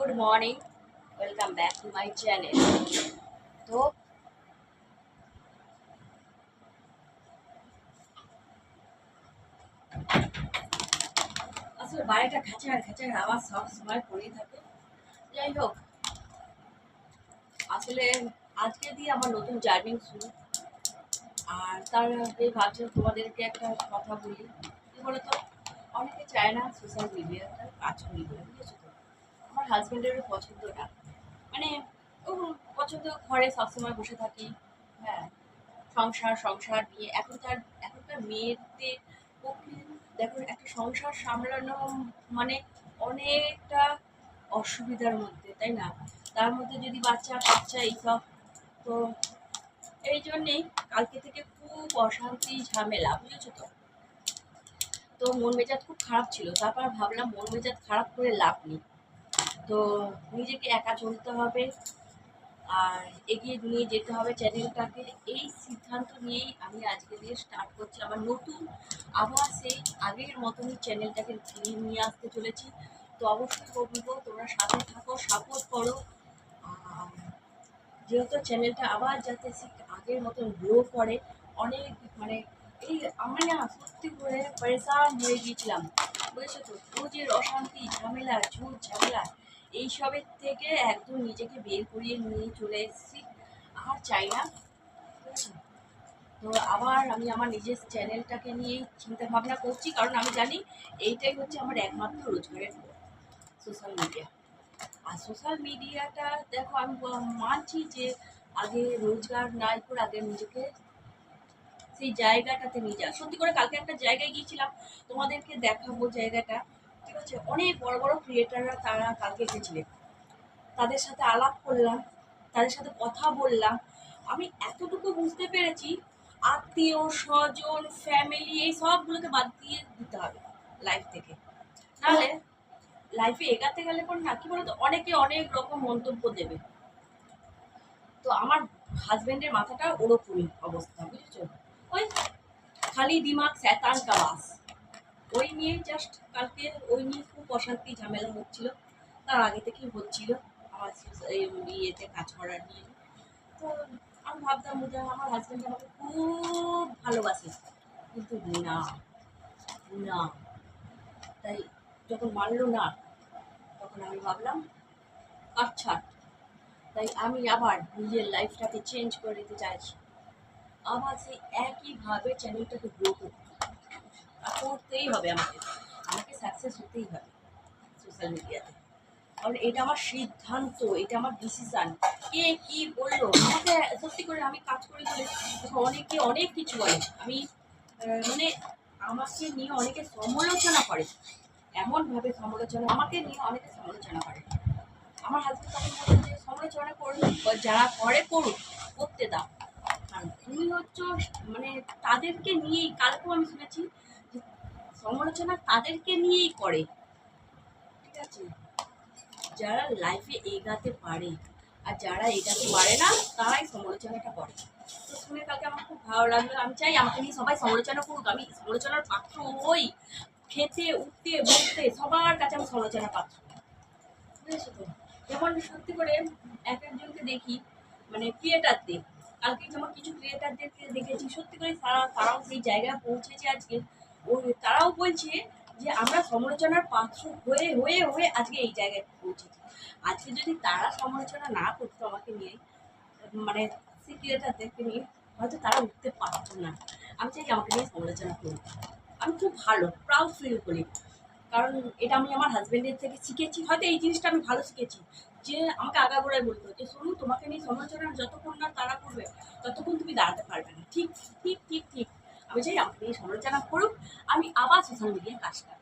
Good morning, welcome back to my channel. তো আসলে বাড়িটা খাঁচার খাঁচার আওয়াজ সব সময় পড়েই থাকে। যাই হোক, আসলে আজকে দিয়ে আমার নতুন জার্নি শুরু। আর তার আগে ভাবছি তোমাদেরকে একটা কথা বলি। কি বলতো, অনেকে চায় না সোশ্যাল মিডিয়াটা কাজ করি বলে, বুঝেছো তো? আমার হাজবেন্ডেরও পছন্দ না, মানে ও পছন্দ ঘরে সবসময় বসে থাকি। হ্যাঁ, সংসার সংসার নিয়ে এখনকার মেয়েদের পক্ষে দেখো, একটা সংসার সামলানো মানে অনেকটা অসুবিধার মধ্যে, তাই না? তার মধ্যে যদি বাচ্চা কাচ্চা এইসব, তো এই জন্যেই কালকে থেকে খুব অশান্তি ঝামেলা, বুঝেছো তো? তো মন মেজাজ খুব খারাপ ছিল, তারপর ভাবলাম মন মেজাজ খারাপ করে লাভ নেই। তো নিজেকে একা চলতে হবে, আর এগিয়ে নিয়ে যেতে হবে চ্যানেলটাকে। এই সিদ্ধান্ত নিয়েই আমি আজকে দিয়ে স্টার্ট করছি আমার নতুন, আবার সেই আগের মতনই চ্যানেলটাকে ফিরিয়ে নিয়ে আসতে চলেছি। তো অবশ্যই বলবো তোমরা সাথে থাকো, সাপোর্ট করো। আর যেহেতু চ্যানেলটা আবার যাতে আগের মতন গ্রো করে, অনেক মানে এই আমি না সত্যি করে পরেশান হয়ে গিয়েছিলাম, বুঝেছো তো? রোজের অশান্তি ঝামেলা ঝুট ঝামেলা এইসবের থেকে একদম নিজেকে বের করিয়ে নিয়ে চলে এসেছি। আর চাই না, বুঝেছো? তো আবার আমি আমার নিজের চ্যানেলটাকে নিয়েই চিন্তা ভাবনা করছি, কারণ আমি জানি এইটাই হচ্ছে আমার একমাত্র রোজগারের পথ, সোশ্যাল মিডিয়া। আর সোশ্যাল মিডিয়াটা দেখো, আমি মানছি যে আগে রোজগার নাই করে আগে নিজেকে সেই জায়গাটাতে নিয়ে যাওয়া। সত্যি করে কালকে একটা জায়গায় গিয়েছিলাম, তোমাদেরকে দেখাবো জায়গাটা। ঠিক আছে, অনেক বড় বড় ক্রিয়েটাররা তারা কালকে এসেছিলেন, তাদের সাথে আলাপ করলাম, তাদের সাথে কথা বললাম। আমি এতটুকু বুঝতে পেরেছি, আত্মীয় স্বজন ফ্যামিলি এই সবগুলোকে বাদ দিয়ে দিতে হবে লাইফ থেকে, নাহলে লাইফে এগাতে গেলে পর না, কি বলতো, অনেকে অনেক রকম মন্তব্য দেবে। তো আমার হাজবেন্ডের মাথাটা ওরকমই অবস্থা, বুঝেছো? ওই খালি দিমাগ শয়তান কা বাস, ওই নিয়ে জাস্ট কালকে ওই নিয়ে খুব অশান্তি ঝামেলা হচ্ছিল। তার আগে থেকেই হচ্ছিল আমার এই ইয়েতে কাজ করার নিয়ে। তো আমি ভাবতাম যে আমার হাজবেন্ড আমাকে খুব ভালোবাসে, কিন্তু না, না। তাই যখন মানলো না, তখন আমি ভাবলাম আচ্ছা, তাই আমি আবার নিজের লাইফটাকে চেঞ্জ করে দিতে চাইছি। আবার সেই একইভাবে চ্যানেলটাকে গ্রো করতেই হবে, আমাকে আমাকে সাকসেস হতেই হবে সোশ্যাল মিডিয়াতে। কারণ এটা আমার সিদ্ধান্ত, এটা আমার ডিসিশন। কে কি বললো আমাকে, সত্যি করে আমি কাজ করে বলে অনেকে অনেক কিছু বলে। আমি মানে আমাকে নিয়ে অনেকে সমালোচনা করে, এমনভাবে সমালোচনা, আমাকে নিয়ে অনেকে সমালোচনা করে। আমার হাজবেন্ড তখন বলে যে সমালোচনা করুন, যারা করে করুক, করতে দাও। কারণ তুমি হচ্ছে মানে তাদেরকে নিয়েই, কালকেও আমি শুনেছি যে সমালোচনা তাদেরকে নিয়েই করে, ঠিক আছে? যারা লাইফে এগাতে পারে, আর যারা এগাতে পারে না তারাই সমালোচনাটা করে। তো শুনে কালকে আমার খুব ভালো লাগলো। আমি চাই আমাকে নিয়ে সবাই সমালোচনা করুক, আমি সমালোচনার পাত্র হই। খেতে উঠতে বসতে সবার কাছে আমি সমালোচনা পাত্র, বুঝেছো তো? যেমন সত্যি করে এক একজনকে দেখি, মানে ক্রিয়েটারদের, কালকে যেমন কিছু ক্রিয়েটারদেরকে দেখেছি, সত্যি করে তারাও সেই জায়গায় পৌঁছেছে আজকে। ও তারাও বলছে যে আমরা সমালোচনার পাত্র হয়ে হয়ে হয়ে আজকে এই জায়গায় পৌঁছেছি। আজকে যদি তারা সমালোচনা না করতো আমাকে নিয়ে, মানে সেই ক্রিয়েটারদেরকে নিয়ে, হয়তো তারা উঠতে পারতো না। আমি চাই আমাকে নিয়ে সমালোচনা করুক। আমি খুব ভালো প্রাউড ফিল করি, কারণ এটা আমি আমার হাজবেন্ডের থেকে শিখেছি। হয়তো এই জিনিসটা আমি ভালো শিখেছি, যে আমাকে আগাগোড়ায় বলতো যে শোনো, তোমাকে নিয়ে সমালোচনা যতক্ষণ না তারা করবে ততক্ষণ তুমি দাঁড়াতে পারবে না। ঠিক ঠিক ঠিক ঠিক। আমি চাই আমাকে নিয়ে সমালোচনা করুক, আমি আবার সোশ্যাল মিডিয়ায় কাজটা